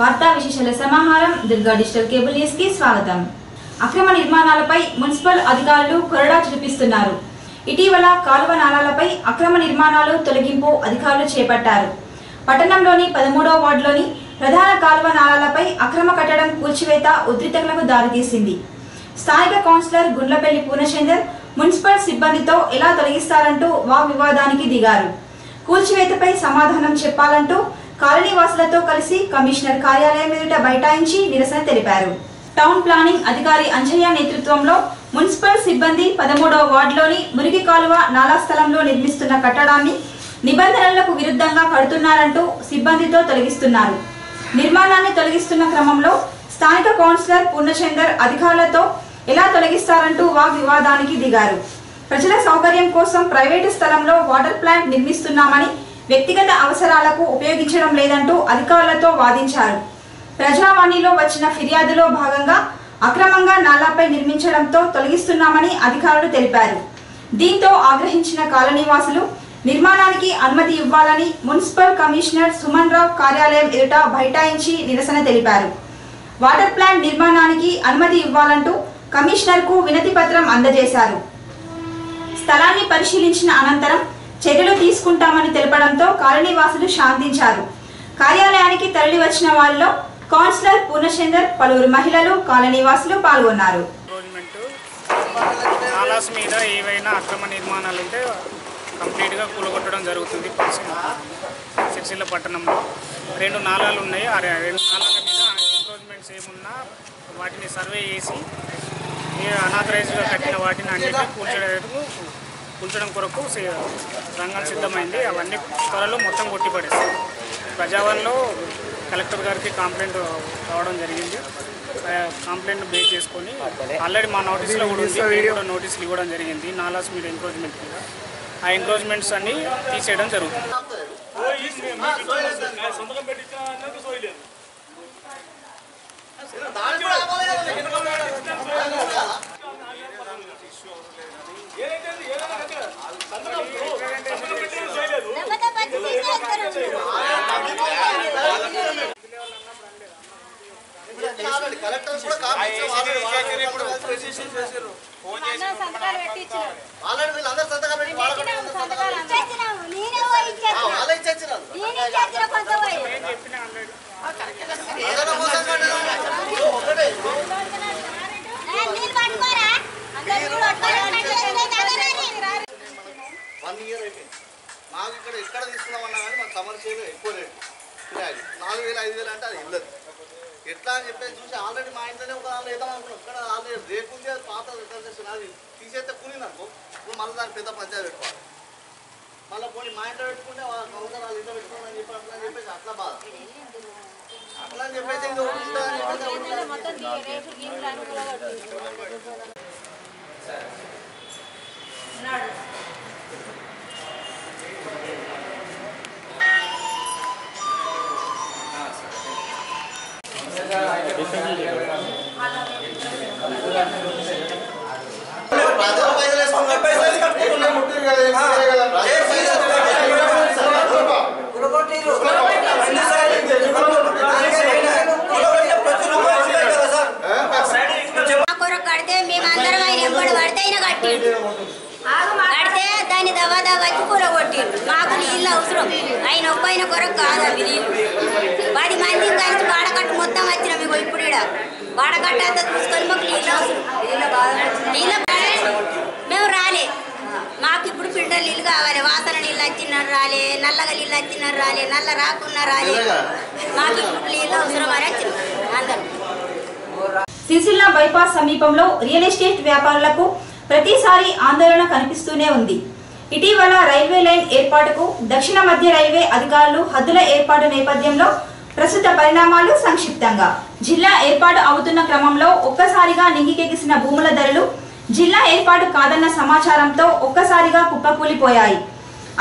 వార్తా విశేషాల సమాహారం దుర్గా డిజిటల్ కేబుల్ న్యూస్ కి స్వాగతం. అక్రమ నిర్మాణాలపై మున్సిపల్ అధికారులు కొరడా చూపిస్తున్నారు. ఇటీవల కాలువ నాలాలపై అక్రమ నిర్మాణాలు తొలగింపు అధికారులు చేపట్టారు. పట్టణంలోని 13వ వార్డులోని ప్రధాన కాలువ నాలాలపై అక్రమ కట్టడం కూల్చివేత ఉద్రిక్తతలకు దారితీసింది. స్థానిక కౌన్సిలర్ గుండ్లపల్లి పూర్ణచందర్ మున్సిపల్ సిబ్బందితో ఎలా తొలగిస్తారంటూ వాగ్వివాదానికి దిగారు. కూల్చివేతపై సమాధానం చెప్పాలంటూ కాలనీ వాసులతో కలిసి కమిషనర్ కార్యాలయం ఎదుట బైఠాయించి నిరసన తెలిపారు. టౌన్ ప్లానింగ్ అధికారి అంజయ్య నేతృత్వంలో మున్సిపల్ సిబ్బంది 13వ వార్డులోని మురికి కాలువ నాలా స్థలంలో నిర్మిస్తున్న కట్టడాన్ని నిబంధనలకు విరుద్ధంగా కడుతున్నారంటూ సిబ్బందితో తొలగిస్తున్నారు. నిర్మాణాన్ని తొలగిస్తున్న క్రమంలో స్థానిక కౌన్సిలర్ పూర్ణచందర్ అధికారులతో ఎలా తొలగిస్తారంటూ వాగ్వివాదానికి దిగారు. ప్రజల సౌకర్యం కోసం ప్రైవేటు స్థలంలో వాటర్ ప్లాంట్ నిర్మిస్తున్నామని వ్యక్తిగత అవసరాలకు ఉపయోగించడం లేదంటూ అధికారులతో వాదించారు. ప్రజావాణిలో వచ్చిన ఫిర్యాదులో భాగంగా అక్రమంగా నాలాపై నిర్మించడంతో తొలగిస్తున్నామని అధికారులు తెలిపారు. దీంతో ఆగ్రహించిన కాలనీవాసులు నిర్మాణానికి అనుమతి ఇవ్వాలని మున్సిపల్ కమిషనర్ సుమన్ రావు కార్యాలయం ఎదుట బైఠాయించి నిరసన తెలిపారు. వాటర్ ప్లాంట్ నిర్మాణానికి అనుమతి ఇవ్వాలంటూ కమిషనర్కు వినతి పత్రం అందజేశారు. స్థలాన్ని పరిశీలించిన అనంతరం చర్యలు తీసుకుంటామని తెలపడంతో కాలనీవాసులు శాంతించారు. కార్యాలయానికి తరలి వచ్చిన వారిలో కౌన్సిలర్ పూర్ణచందర్, పలువురు మహిళలు, కాలనీవాసులు పాల్గొన్నారు. నాలాస్ మీద ఏవైనా అక్రమ నిర్మాణాలు ఉంటే కంప్లీట్గా కూలగొట్టడం జరుగుతుంది. సిరిసిల్ల పట్టణంలో 2 నాలాలు ఉన్నాయి. ఆ 2 నాలాల మీద ఎంక్రోచ్మెంట్స్ ఏమున్నా వాటిని సర్వే చేసి అనాథరైజ్గా కట్టిన వాటిని అన్నిటినీ కూల్చడం కొరకు రంగం సిద్ధమైంది. అవన్నీ త్వరలో మొత్తం కొట్టిపడేస్తాయి. ప్రజావాణిలో కలెక్టర్ గారికి కంప్లైంట్ రావడం జరిగింది. కంప్లైంట్ బేస్ చేసుకొని ఆల్రెడీ మా నోటీసులో కూడా ఉంది. కూడా నోటీసులు ఇవ్వడం జరిగింది. నాలాస్ మీద ఎంక్రోచ్మెంట్ మీద ఆ ఎంక్రోచ్మెంట్స్ అన్ని తీసేయడం జరుగుతుంది. మాకు ఇక్కడ తీసుకున్నామన్నా కానీ మన కమర్షియల్ ఎక్కువ రేటు 4,000 5,000 అంటే అది ఇల్లదు. ఎట్లా అని చెప్పేసి చూసి ఆల్రెడీ మా ఇంట్లోనే ఒక దాంట్లో వేద్దాం అనుకున్నాం. ఇక్కడ ఆల్రెడీ రేపు ఉంది, అది పాత కన్స్ట్రక్షన్. అది తీసేస్తే కూలిందనుకో ఇప్పుడు మళ్ళీ దానికి పెద్ద పంచాయతీ పెట్టుకోవాలి. మళ్ళీ పోనీ మా ఇంట్లో పెట్టుకుంటే కౌన్సిలర్ వాళ్ళు ఇంట్లో పెట్టుకోవాలని చెప్పి అట్లా అని చెప్పేసి అట్లా బాధ అట్లా అని చెప్పేసి ఇది ఉంటుందని కడితే మేమందరం ఆయన ఎప్పుడు పడితే అయినా కట్టిండు. కడితే దాన్ని దవా వచ్చి కూర కొట్టిండు. మాకు నీళ్ళు అవసరం. ఆయన ఒక్కైన కొరకు కాదు అవి నీళ్ళు. 10 మంది కలిసి వాడకట్టు మొత్తం వచ్చినాం. మీకు ఇప్పుడు ఇక్కడ వాడకట్ట అంతా చూసుకొని మాకు నీళ్ళు అవసరం. నీళ్ళ మేము రాలే. మాకు ఇప్పుడు ఫిల్టర్ నీళ్ళు కావాలి. వాసన నీళ్ళు వచ్చినారు రాలే, నల్లగా నీళ్ళు వచ్చినారు రాలే, నల్ల రాకున్నా రాలే. మాకు ఇప్పుడు నీళ్ళు అవసరం అని వచ్చినాం అందరం. సిరిసిల్ల బైపాస్ సమీపంలో రియల్ ఎస్టేట్ వ్యాపారులకు ప్రతిసారి ఆందోళన కనిపిస్తూనే ఉంది. ఇటీవల రైల్వే లైన్ ఏర్పాటుకు దక్షిణ మధ్య రైల్వే అధికారులు హద్దుల ఏర్పాటు నేపథ్యంలో ప్రస్తుత పరిణామాలు సంక్షిప్తంగా. జిల్లా ఏర్పాటు అవుతున్న క్రమంలో ఒక్కసారిగా నింగికెగిసిన భూముల ధరలు జిల్లా ఏర్పాటు కాదన్న సమాచారంతో ఒక్కసారిగా కుప్పకూలిపోయాయి.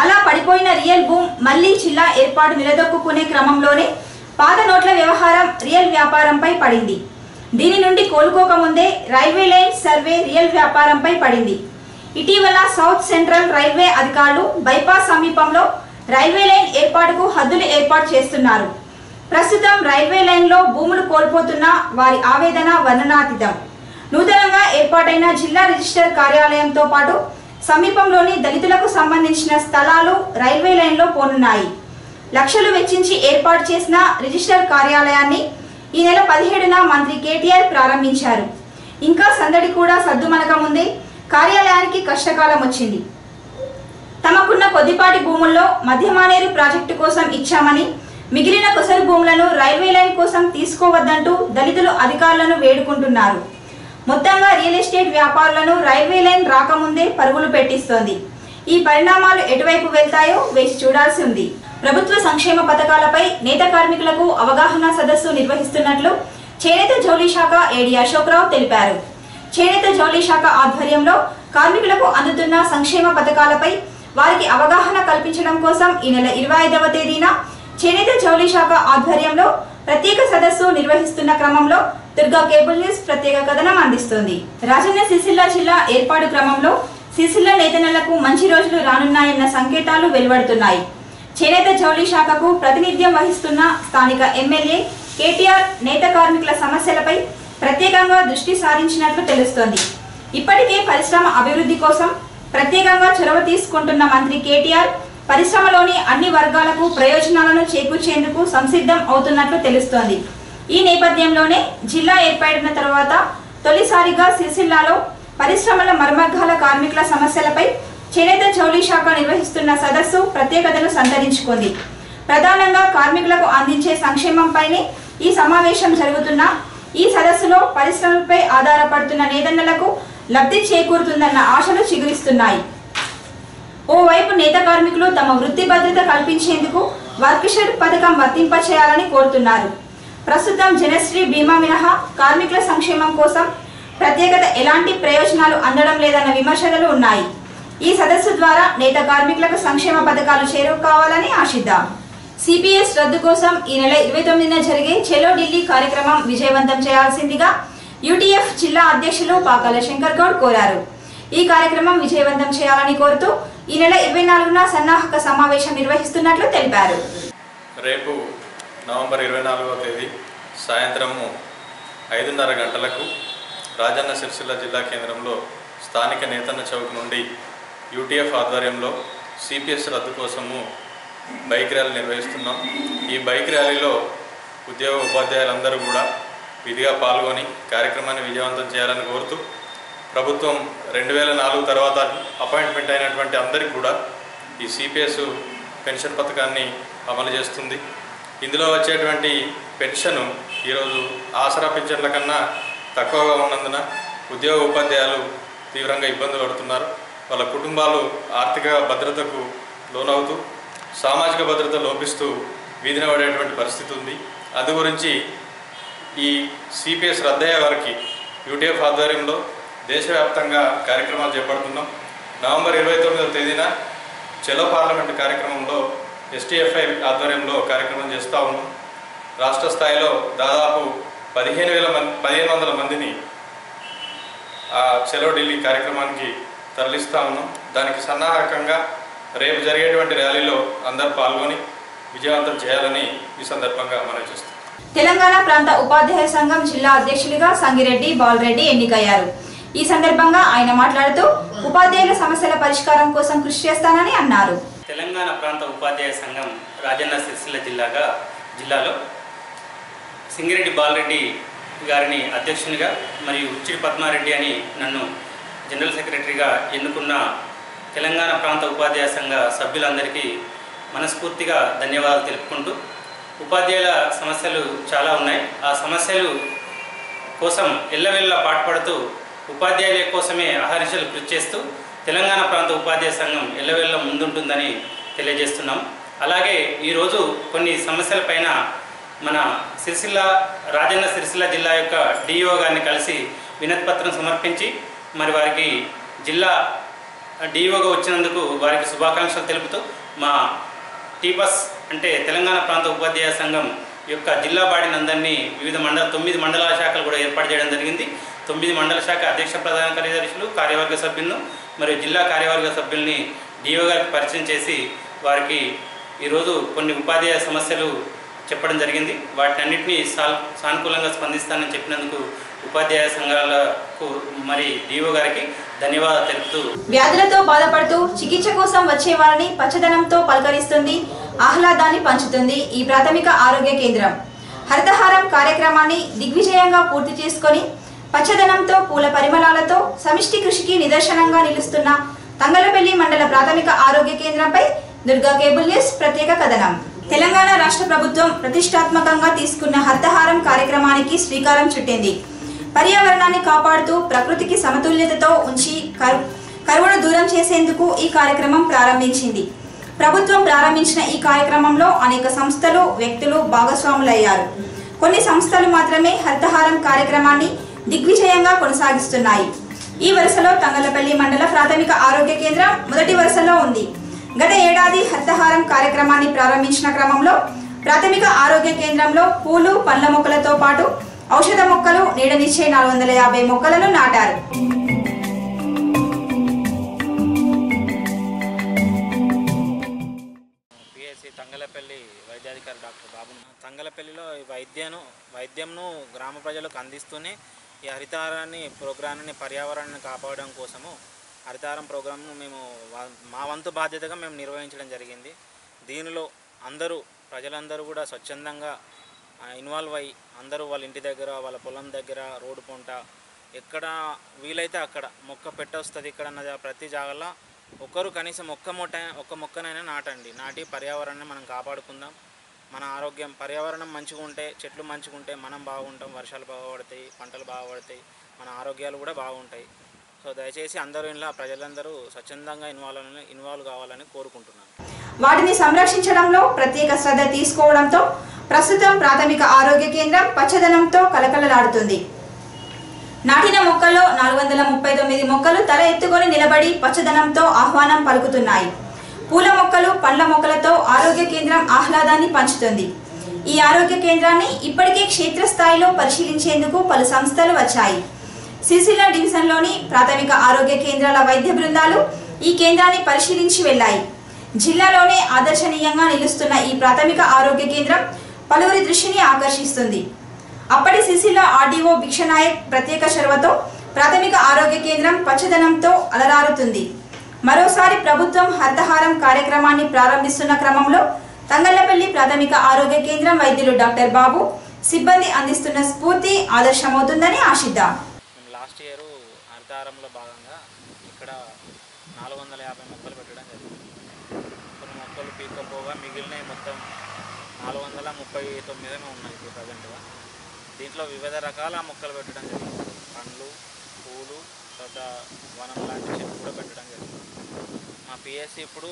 అలా పడిపోయిన రియల్ భూమ్ మళ్లీ జిల్లా ఏర్పాటు నిలదొక్కునే క్రమంలోనే పాత నోట్ల వ్యవహారం రియల్ వ్యాపారంపై పడింది. దీని నుండి కోలుకోకముందే రైల్వే లైన్ సర్వే రియల్ వ్యాపారంపై పడింది. ఇటీవల సౌత్ సెంట్రల్ రైల్వే అధికారులు బైపాస్ సమీపంలో రైల్వే లైన్ ఏర్పాటుకు హద్దులు ఏర్పాటు చేస్తున్నారు. ప్రస్తుతం రైల్వే లైన్లో భూములు కోల్పోతున్న వారి ఆవేదన వర్ణనాతీతం. నూతనంగా ఏర్పాటైన జిల్లా రిజిస్టర్ కార్యాలయంతో పాటు సమీపంలోని దళితులకు సంబంధించిన స్థలాలు రైల్వే లైన్లో పోనున్నాయి. లక్షలు వెచ్చించి ఏర్పాటు చేసిన రిజిస్టర్ కార్యాలయాన్ని ఈ నెల 17న మంత్రి కేటీఆర్ ప్రారంభించారు. ఇంకా సందడి కూడా సద్దుమనక ముందే కార్యాలయానికి కష్టకాలం వచ్చింది. తమకున్న కొద్దిపాటి భూముల్లో మధ్యమానేరు ప్రాజెక్టు కోసం ఇచ్చామని మిగిలిన కొసరు భూములను రైల్వే లైన్ కోసం తీసుకోవద్దంటూ దళితులు అధికారులను వేడుకుంటున్నారు. మొత్తంగా రియల్ ఎస్టేట్ వ్యాపారులను రైల్వే లైన్ రాకముందే పరుగులు పెట్టిస్తోంది. ఈ పరిణామాలు ఎటువైపు వెళ్తాయో వేసి చూడాల్సి ఉంది. ప్రభుత్వ సంక్షేమ పథకాలపై నేత కార్మికులకు అవగాహన సదస్సు నిర్వహిస్తున్నట్లు చేనేత జౌళి శాఖ ఏడీ అశోక్రావు తెలిపారు. చేనేత జౌళి శాఖ ఆధ్వర్యంలో కార్మికులకు అందుతున్న సంక్షేమ పథకాలపై వారికి అవగాహన కల్పించడం కోసం ఈ నెల 25వ తేదీన చేనేత జౌళి శాఖ ఆధ్వర్యంలో ప్రత్యేక సదస్సు నిర్వహిస్తున్న క్రమంలో దుర్గా కేబుల్ న్యూస్ ప్రత్యేక కథనం అందిస్తుంది. రాజన్న సిరిసిల్ల జిల్లా ఏర్పాటు క్రమంలో సిరిసిల్ల నేతన్నలకు మంచి రోజులు రానున్నాయన్న సంకేతాలు వెలువడుతున్నాయి. చేనేత జౌళి శాఖకు ప్రాతినిధ్యం వహిస్తున్న స్థానిక ఎమ్మెల్యే కేటీఆర్ నేత కార్మికుల సమస్యలపై ప్రత్యేకంగా దృష్టి సారించినట్లు తెలుస్తోంది. ఇప్పటికే పరిశ్రమ అభివృద్ధి కోసం ప్రత్యేకంగా చొరవ తీసుకుంటున్న మంత్రి కేటీఆర్ పరిశ్రమలోని అన్ని వర్గాలకు ప్రయోజనాలను చేకూర్చేందుకు సంసిద్ధం అవుతున్నట్లు తెలుస్తోంది. ఈ నేపథ్యంలోనే జిల్లా ఏర్పడిన తర్వాత తొలిసారిగా సిరిసిల్లాలో పరిశ్రమల మర్మగ్గాల కార్మికుల సమస్యలపై చేనేత జౌళి శాఖ నిర్వహిస్తున్న సదస్సు ప్రత్యేకతను సంతరించుకుంది. ప్రధానంగా కార్మికులకు అందించే సంక్షేమంపైనే ఈ సమావేశం జరుగుతున్న ఈ సదస్సులో పరిశ్రమలపై ఆధారపడుతున్న నేతన్నలకు లబ్ధి చేకూరుతుందన్న ఆశలు చిగురిస్తున్నాయి. ఓవైపు నేత కార్మికులు తమ వృత్తి భద్రత కల్పించేందుకు వర్క్షెడ్ పథకం వర్తింపచేయాలని కోరుతున్నారు. ప్రస్తుతం జనశ్రీ బీమా మినహా కార్మికుల సంక్షేమం కోసం ప్రత్యేకత ఎలాంటి ప్రయోజనాలు అందడం లేదన్న విమర్శలు ఉన్నాయి. ఈ సదస్సు ద్వారా నేత కార్మికులకు సంక్షేమ పథకాలు చేరువ కావాలని ఆశిద్దాం. సిపిఎస్ రద్దు కోసం ఈ నెల 29న జరిగే చెలో ఢిల్లీ కార్యక్రమం విజయవంతం చేయాల్సిందిగా యూటీఎఫ్ జిల్లా అధ్యక్షులు పాకాల శంకర్ గౌడ్ కోరారు. ఈ కార్యక్రమం విజయవంతం చేయాలని కోరుతూ ఈ నెల 24న సన్నాహక సమావేశం నిర్వహిస్తున్నట్లు తెలిపారు. రేపు నవంబర్ 24వ తేదీ సాయంత్రం 5:30 గంటలకు రాజన్న సిరిసిల్ల జిల్లా కేంద్రంలో స్థానిక నేతన్న చౌక్ నుండి యూటీఎఫ్ ఆధ్వర్యంలో సిపిఎస్ రద్దు కోసము బైక్ ర్యాలీ నిర్వహిస్తున్నాం. ఈ బైక్ ర్యాలీలో ఉద్యోగ ఉపాధ్యాయులందరూ కూడా విధిగా పాల్గొని కార్యక్రమాన్ని విజయవంతం చేయాలని కోరుతూ ప్రభుత్వం 2004 తర్వాత అపాయింట్మెంట్ అయినటువంటి అందరికీ కూడా ఈ సిపిఎస్ పెన్షన్ పథకాన్ని అమలు చేస్తుంది. ఇందులో వచ్చేటువంటి పెన్షను ఈరోజు ఆసరా పెన్షన్ల కన్నా తక్కువగా ఉన్నందున ఉద్యోగ ఉపాధ్యాయులు తీవ్రంగా ఇబ్బందులు పడుతున్నారు. వాళ్ళ కుటుంబాలు ఆర్థిక భద్రతకు లోనవుతూ సామాజిక భద్రత లోపిస్తూ వీధిన పడేటువంటి పరిస్థితి ఉంది. అందు గురించి ఈ సిపిఎస్ రద్దయ్యే వారికి యూటీఎఫ్ ఆధ్వర్యంలో దేశవ్యాప్తంగా కార్యక్రమాలు చేపడుతున్నాం. నవంబర్ 29వ తేదీన చెలో పార్లమెంట్ కార్యక్రమంలో ఎస్టీఎఫ్ఐ ఆధ్వర్యంలో కార్యక్రమం చేస్తూ ఉన్నాం. రాష్ట్ర స్థాయిలో దాదాపు 1500 మందిని ఆ చెలో ఢిల్లీ కార్యక్రమానికి తరలిస్తూ ఉన్నాం. దానికి సన్నాహకంగా రేపు జరిగేటువంటి ర్యాలీలో అందరూ పాల్గొని విజయవంతం చేయాలని ఈ సందర్భంగా మనం చేస్తాం. తెలంగాణ ప్రాంత ఉపాధ్యాయ సంఘం జిల్లా అధ్యక్షులుగా సంగిరెడ్డి బాలరెడ్డి ఎన్నికయ్యారు. ఈ సందర్భంగా ఆయన మాట్లాడుతూ ఉపాధ్యాయుల సమస్యల పరిష్కారం కోసం కృషి చేస్తానని అన్నారు. తెలంగాణ ప్రాంత ఉపాధ్యాయ సంఘం రాజన్న సిరిసిల్ల జిల్లాలో సింగిరెడ్డి బాలరెడ్డి గారిని అధ్యక్షునిగా మరియు ఉచ్చిడి పద్మారెడ్డి అని నన్ను జనరల్ సెక్రటరీగా ఎన్నుకున్న తెలంగాణ ప్రాంత ఉపాధ్యాయ సంఘ సభ్యులందరికీ మనస్ఫూర్తిగా ధన్యవాదాలు తెలుపుకుంటూ ఉపాధ్యాయుల సమస్యలు చాలా ఉన్నాయి. ఆ సమస్యలు కోసం ఎల్లవెల్లా పాటుపడుతూ ఉపాధ్యాయుల కోసమే అహర్నిశలు కృషి చేస్తూ తెలంగాణ ప్రాంత ఉపాధ్యాయ సంఘం ఎల్లవెల్లా ముందుంటుందని తెలియజేస్తున్నాం. అలాగే ఈరోజు కొన్ని సమస్యలపైన మన రాజన్న సిరిసిల్ల జిల్లా యొక్క డిఈఓ గారిని కలిసి వినతిపత్రం సమర్పించి మరి వారికి జిల్లా డిఈఓగా వచ్చినందుకు వారికి శుభాకాంక్షలు తెలుపుతూ మా టీపస్ అంటే తెలంగాణ ప్రాంత ఉపాధ్యాయ సంఘం యొక్క జిల్లా బాడినందరినీ వివిధ 9 మండల శాఖలు కూడా ఏర్పాటు చేయడం జరిగింది. 9 మండల శాఖ అధ్యక్ష ప్రధాన కార్యదర్శులు, కార్యవర్గ సభ్యులను మరియు జిల్లా కార్యవర్గ సభ్యుల్ని డిఓ గారికి పరిచయం చేసి వారికి ఈరోజు కొన్ని ఉపాధ్యాయ సమస్యలు చెప్పడం జరిగింది. వాటన్నిటిని సానుకూలంగా స్పందిస్తానని చెప్పినందుకు ఉపాధ్యాయ సంఘాలకు మరి డిఓ గారికి ధన్యవాదాలు తెలుపుతూ, వ్యాధులతో బాధపడుతూ చికిత్స కోసం వచ్చే వారిని పచ్చదనంతో పలకరిస్తుంది, ఆహ్లాదాన్ని పంచుతుంది ఈ ప్రాథమిక ఆరోగ్య కేంద్రం. హరితహారం కార్యక్రమాన్ని దిగ్విజయంగా పూర్తి చేసుకొని పచ్చదనంతో పూల పరిమళాలతో సమిష్టి కృషికి నిదర్శనంగా నిలుస్తున్న తంగలపల్లి మండల ప్రాథమిక ఆరోగ్య కేంద్రంపై దుర్గా కేబుల్ న్యూస్ ప్రత్యేక కథనం. తెలంగాణ రాష్ట్ర ప్రభుత్వం ప్రతిష్టాత్మకంగా తీసుకున్న హరితహారం కార్యక్రమానికి శ్రీకారం చుట్టింది. పర్యావరణాన్ని కాపాడుతూ ప్రకృతికి సమతుల్యతతో ఉంచి కరువును దూరం చేసేందుకు ఈ కార్యక్రమం ప్రారంభించింది. ప్రభుత్వం ప్రారంభించిన ఈ కార్యక్రమంలో అనేక సంస్థలు, వ్యక్తులు భాగస్వాములయ్యారు. కొన్ని సంస్థలు మాత్రమే హరితహారం కార్యక్రమాన్ని దిగ్విజయంగా కొనసాగిస్తున్నాయి. ఈ వరుసలో తంగలపల్లి మండల ప్రాథమిక ఆరోగ్య కేంద్రం మొదటి వరుసలో ఉంది. గత ఏడాది హరితహారం కార్యక్రమాన్ని ప్రారంభించిన క్రమంలో ప్రాథమిక ఆరోగ్య కేంద్రంలో పూలు, పండ్ల మొక్కలతో పాటు ఔషధ మొక్కలు, నీడనిచ్చే 450 మొక్కలను నాటారు. పిఎస్సి తంగలపల్లి వైద్యాధికారి డాక్టర్ బాబు. తంగలపల్లిలో వైద్యంను గ్రామ ప్రజలకు అందిస్తూనే ఈ హరితహారాన్ని ప్రోగ్రాన్ని పర్యావరణాన్ని కాపాడడం కోసము హరితహారం ప్రోగ్రాంను మేము మా వంతు బాధ్యతగా మేము నిర్వహించడం జరిగింది. దీనిలో ప్రజలందరూ కూడా స్వచ్ఛందంగా ఇన్వాల్వ్ అయ్యి అందరూ వాళ్ళ ఇంటి దగ్గర, వాళ్ళ పొలం దగ్గర, రోడ్డు పొంట ఎక్కడ వీలైతే అక్కడ మొక్క పెట్టొస్తుంది. ఇక్కడ ప్రతి జాగాలో ఒకరు కనీసం ఒక్క మొక్కనైనా నాటి పర్యావరణాన్ని మనం కాపాడుకుందాం. మన ఆరోగ్యం, పర్యావరణం మంచిగా ఉంటే, చెట్లు మంచిగా ఉంటే మనం బాగుంటాం, వర్షాలు బాగుపడతాయి, పంటలు బాగుపడతాయి, మన ఆరోగ్యాలు కూడా బాగుంటాయి. సో దయచేసి ప్రజలందరూ స్వచ్ఛందంగా ఇన్వాల్వ్ కావాలని కోరుకుంటున్నాను. వాటిని సంరక్షించడంలో ప్రత్యేక శ్రద్ధ తీసుకోవడంతో ప్రస్తుతం ప్రాథమిక ఆరోగ్య కేంద్రం పచ్చదనంతో కలకలలాడుతుంది. నాటిన మొక్కల్లో 439 మొక్కలు తల ఎత్తుకొని నిలబడి పచ్చదనంతో ఆహ్వానం పలుకుతున్నాయి. పూల మొక్కలు, పండ్ల మొక్కలతో ఆరోగ్య కేంద్రం ఆహ్లాదాన్ని పంచుతుంది. ఈ ఆరోగ్య కేంద్రాన్ని ఇప్పటికే క్షేత్రస్థాయిలో పరిశీలించేందుకు పలు సంస్థలు వచ్చాయి. సిరిసిల్ల డివిజన్లోని ప్రాథమిక ఆరోగ్య కేంద్రాల వైద్య బృందాలు ఈ కేంద్రాన్ని పరిశీలించి వెళ్లాయి. జిల్లాలోనే ఆదర్శనీయంగా నిలుస్తున్న ఈ ప్రాథమిక ఆరోగ్య కేంద్రం పలువురి దృష్టిని ఆకర్షిస్తుంది. అప్పటి సిరిసిల్ల ఆర్డీఓ భిక్షనాయక్ ప్రత్యేక చొరవతో ప్రాథమిక ఆరోగ్య కేంద్రం పచ్చదనంతో అలరారుతుంది. మరోసారి ప్రభుత్వం హరితహారం కార్యక్రమాన్ని ప్రారంభిస్తున్న క్రమంలో తంగళ్లపల్లి ప్రాథమిక ఆరోగ్య కేంద్రం వైద్యులు డాక్టర్ బాబు సిబ్బంది అందిస్తున్న స్ఫూర్తి ఆదర్శమవుతుందని ఆశిద్దాం. లాస్ట్ ఇయర్ హరితహారంలో భాగంగా ఇక్కడ 450 మొక్కలు పెట్టడం జరిగింది. కొన్ని మొక్కలు పీక్కపోగా మిగిలినవి మొత్తం 439 ఉన్నాయి ఇప్పుడు ప్రజెంట్గా. దీంట్లో వివిధ రకాల మొక్కలు పెట్టడం జరిగింది. పండ్లు, పూలు, తర్వాత వనం లాంటి చెట్లు కూడా పెట్టడం జరిగింది. మా పిఎస్సి ఇప్పుడు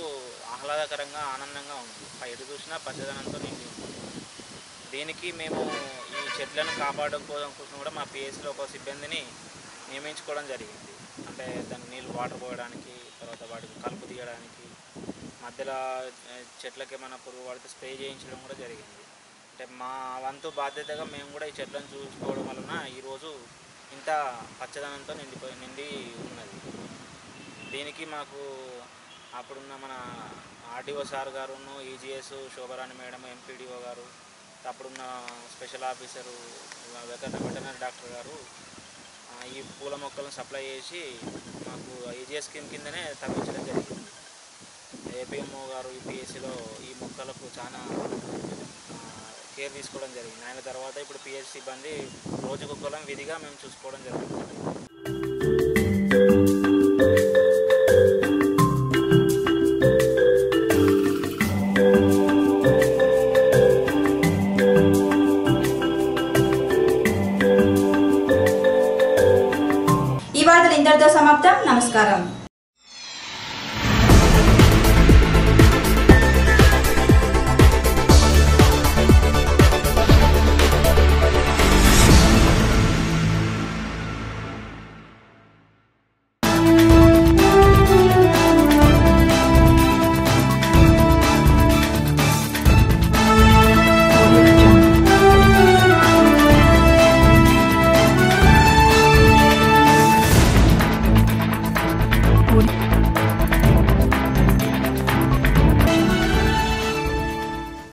ఆహ్లాదకరంగా, ఆనందంగా ఉంది. ఎటు చూసినా పచ్చదనంతో నిండి ఉంది. దీనికి మేము ఈ చెట్లను కాపాడడం కోసం కూడా మా పిఎస్సిలో ఒక సిబ్బందిని నియమించుకోవడం జరిగింది. అంటే దానికి నీళ్ళు, వాటర్ పోయడానికి, తర్వాత వాటికి కలుపు తీయడానికి, మధ్యలో చెట్లకి ఏమైనా పురుగు పడితే స్ప్రే చేయించడం కూడా జరిగింది. అంటే మా వంతు బాధ్యతగా మేము కూడా ఈ చెట్లను చూసుకోవడం వలన ఈరోజు ఇంత పచ్చదనంతో నిండి ఉన్నది. దీనికి మాకు అప్పుడున్న మన ఆర్డీఓ సార్ గారును, ఈజీఎస్ శోభరాణి మేడం, ఎంపీడీఓ గారు, అప్పుడున్న స్పెషల్ ఆఫీసరు వెటర్నరీ డాక్టర్ గారు ఈ పూల మొక్కలను సప్లై చేసి మాకు ఈజీఎస్ స్కీమ్ కిందనే తగ్గించడం జరిగింది. ఏపీఎంఓ గారు ఈ పిఎస్సిలో ఈ మొక్కలకు చాలా కేర్ తీసుకోవడం జరిగింది. ఆయన తర్వాత ఇప్పుడు పిఎస్సి సిబ్బంది రోజుకొకరం విధిగా మేము చూసుకోవడం జరుగుతుంది. ఈ వార్తలు ఇంతటితో సమాప్తం. నమస్కారం.